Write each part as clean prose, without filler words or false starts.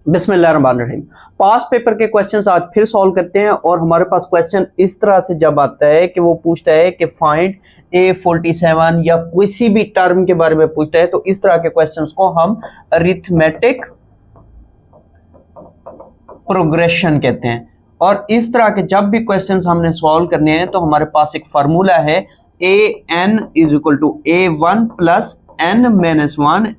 बिस्मिल्लाहिर्रहमानिर्रहीम। पास पेपर के क्वेश्चंस आज फिर सॉल्व करते हैं और हमारे पास क्वेश्चन इस तरह से जब आता है कि वो पूछता है कि फाइंड A47 या किसी भी टर्म के बारे में पूछता है, तो इस तरह के क्वेश्चंस को हम अरिथमेटिक प्रोग्रेशन कहते हैं। और इस तरह के जब भी क्वेश्चंस हमने सॉल्व करने हैं तो हमारे पास एक फार्मूला है AN = A1 + n-1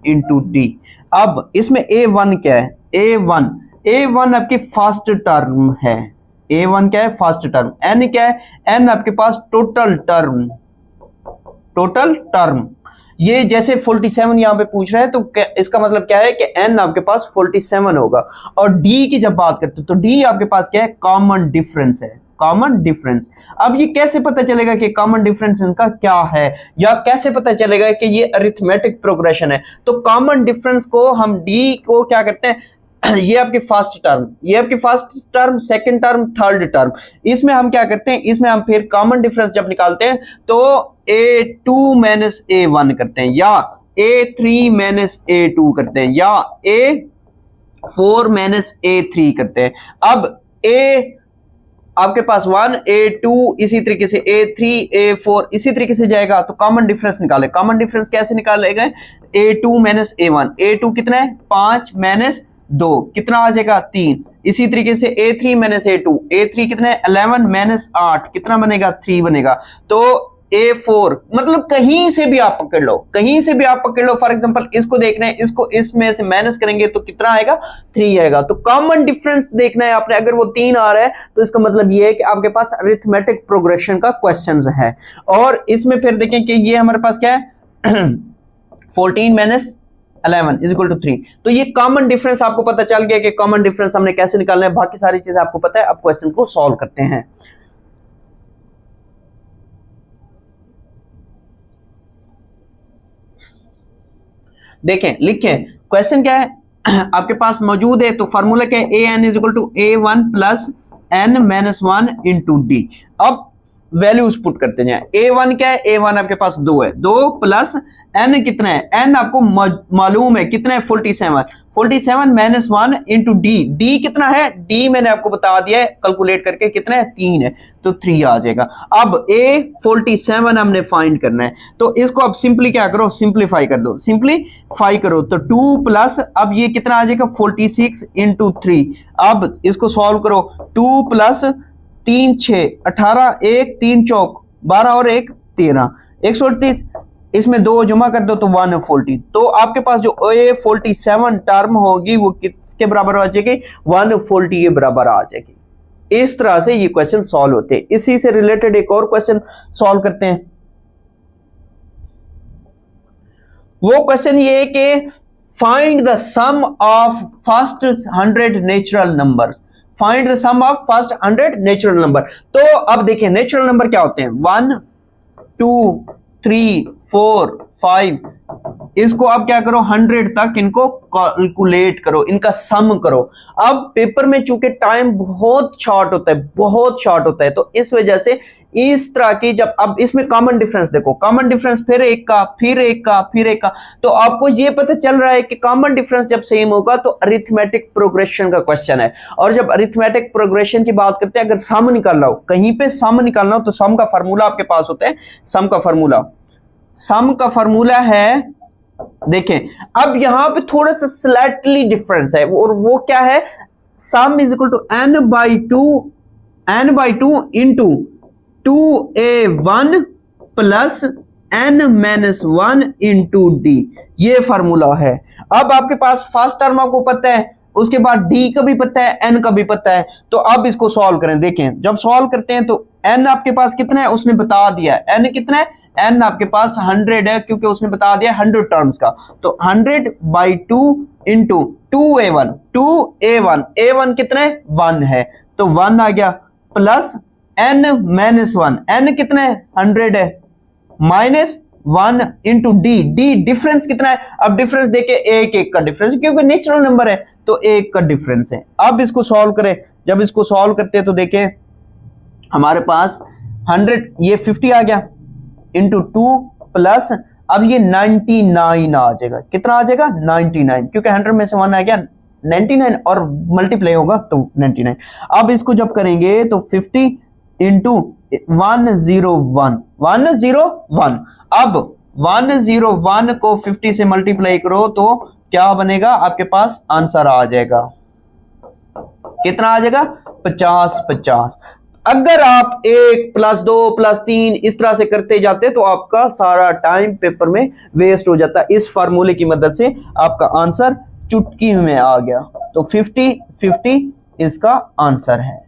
× D। अब इसमें A1 क्या है? A1 आपकी फर्स्ट टर्म है। A1 क्या है? First term. N क्या है? N आपके पास टोटल टर्म। ये जैसे 47 यहाँ पे पूछ रहा है, तो इसका मतलब क्या है कि N आपके पास 47 होगा। और D की जब बात करते हैं तो D आपके पास क्या है? कॉमन डिफरेंस है। Common difference. अब ये कैसे पता चलेगा कि कॉमन डिफरेंस इनका क्या है, या कैसे पता चलेगा कि ये अरिथमेटिक प्रोग्रेशन है? तो कॉमन डिफरेंस को हम D को क्या करते हैं, ये आपकी फर्स्ट टर्म, ये आपकी first term, second term, third term, इसमें हम क्या करते हैं, इसमें हम फिर कॉमन डिफरेंस जब निकालते हैं तो A2 - A1 करते हैं, या A3 - A2 करते हैं, या A4 - A3 करते हैं। अब A आपके पास 1, A2 इसी तरीके से, A3, A4 इसी तरीके से जाएगा। तो कॉमन डिफरेंस निकाले। कॉमन डिफरेंस कैसे निकालेगा? A2 - A1, A2 कितना है? 5 - 2 कितना आ जाएगा? 3। इसी तरीके से A3 - A2, A3 कितना है? 11 - 8 कितना बनेगा? 3 बनेगा। तो A4 मतलब कहीं से भी आप पकड़ लो, कहीं से भी आप पकड़ लो। फॉर एग्जांपल इसको देखना है, इसको इसमें से माइनस करेंगे तो कितना आएगा? 3 आएगा। तो कॉमन डिफरेंस देखना है आपने। अगर वो 3 आ रहा है तो इसका मतलब ये है कि आपके पास अरिथमेटिक प्रोग्रेशन का क्वेश्चन है। और इसमें फिर देखें कि ये हमारे पास क्या है 14 - 11 = 3। तो ये कॉमन डिफरेंस आपको पता चल गया कि कॉमन डिफरेंस हमने कैसे निकालना है। बाकी सारी चीजें आपको पता है। अब क्वेश्चन को सॉल्व करते हैं। देखें, लिखें, क्वेश्चन क्या है आपके पास मौजूद है। तो फार्मूला क्या है? AN = A1 + n-1 × D। अब वैल्यूज पुट करते हैं। A1 क्या है? A1 आपके पास 2 है, 2 + n कितना है? n आपको मालूम है कितना है? 47 - 1 × D। D कितना है? D मैंने आपको बता दिया है कैलकुलेट करके, कितना है? 3 है, तो 3 आ जाएगा। अब A47 हमने फाइंड करना है, तो इसको अब सिंपली क्या करो? सिंप्लीफाई कर दो। सिंप्लीफाई करो तो 2 + अब ये कितना आ जाएगा? 46 × 3। अब इसको सॉल्व करो। 2 + 3 6 18, 1 3 चौक 12 और 1 13, 138। इसमें 2 जमा कर दो तो 140। तो आपके पास जो A47 टर्म होगी वो किसके बराबर आ जाएगी? 140 के बराबर आ जाएगी। इस तरह से ये क्वेश्चन सॉल्व होते हैं। इसी से रिलेटेड एक और क्वेश्चन सॉल्व करते हैं। वो क्वेश्चन ये है कि find the sum of first 100 natural numbers. Find the sum of first 100 natural number. तो अब देखिए नेचुरल नंबर क्या होते हैं? 1 2 3 4 5। इसको आप क्या करो? 100 तक इनको कैलकुलेट करो, इनका सम करो। अब पेपर में चूंकि टाइम बहुत शॉर्ट होता है, बहुत शॉर्ट होता है, तो इस वजह से इस तरह की जब अब इसमें कॉमन डिफरेंस देखो, कॉमन डिफरेंस फिर एक का, फिर एक का, फिर एक का, तो आपको ये पता चल रहा है कि कॉमन डिफरेंस जब सेम होगा तो अरिथमेटिक प्रोग्रेशन का क्वेश्चन है। और जब अरिथमेटिक प्रोग्रेशन की बात करते हैं, अगर सम निकालना हो, कहीं पे सम निकालना हो, तो सम का फार्मूला आपके पास होता है। सम का फार्मूला है, देखें अब यहां पे थोड़ा सा स्लाइटली डिफरेंस है, और वो क्या है? सम = n/2 × 2A1 + n-1 × D। ये फार्मूला है। अब आपके पास फर्स्ट टर्म आपको पता है, उसके बाद D का भी पता है, n का भी पता है। तो अब इसको सॉल्व करें। देखें जब सॉल्व करते हैं तो n आपके पास कितना है? उसने बता दिया है। n कितना है? n आपके पास 100 है, क्योंकि उसने बता दिया 100 टर्म्स का। तो 100/2 × 2A1 A1 कितना है? 1 है, तो 1 आ गया, प्लस n-1, n कितना है? 100 है, -1 × D डिफरेंस कितना है? अब डिफरेंस देखे, एक का डिफरेंस, क्योंकि नेचुरल नंबर है तो 1 का डिफरेंस है। अब इसको सॉल्व करें। जब इसको सॉल्व करते हैं तो देखें हमारे पास 100, ये 50 आ गया, × 2 प्लस अब ये 99 आ जाएगा। कितना आ जाएगा? 99, क्योंकि 100 में से 1 आ गया, 99 और मल्टीप्लाई होगा तो 99। अब इसको जब करेंगे तो 50 इंटू 101 101। अब 101 को 50 से मल्टीप्लाई करो तो क्या बनेगा, आपके पास आंसर आ जाएगा, कितना आ जाएगा, 50 50। अगर आप 1 प्लस 2 प्लस 3 इस तरह से करते जाते तो आपका सारा टाइम पेपर में वेस्ट हो जाता। इस फार्मूले की मदद से आपका आंसर चुटकी में आ गया। तो 50 50 इसका आंसर है।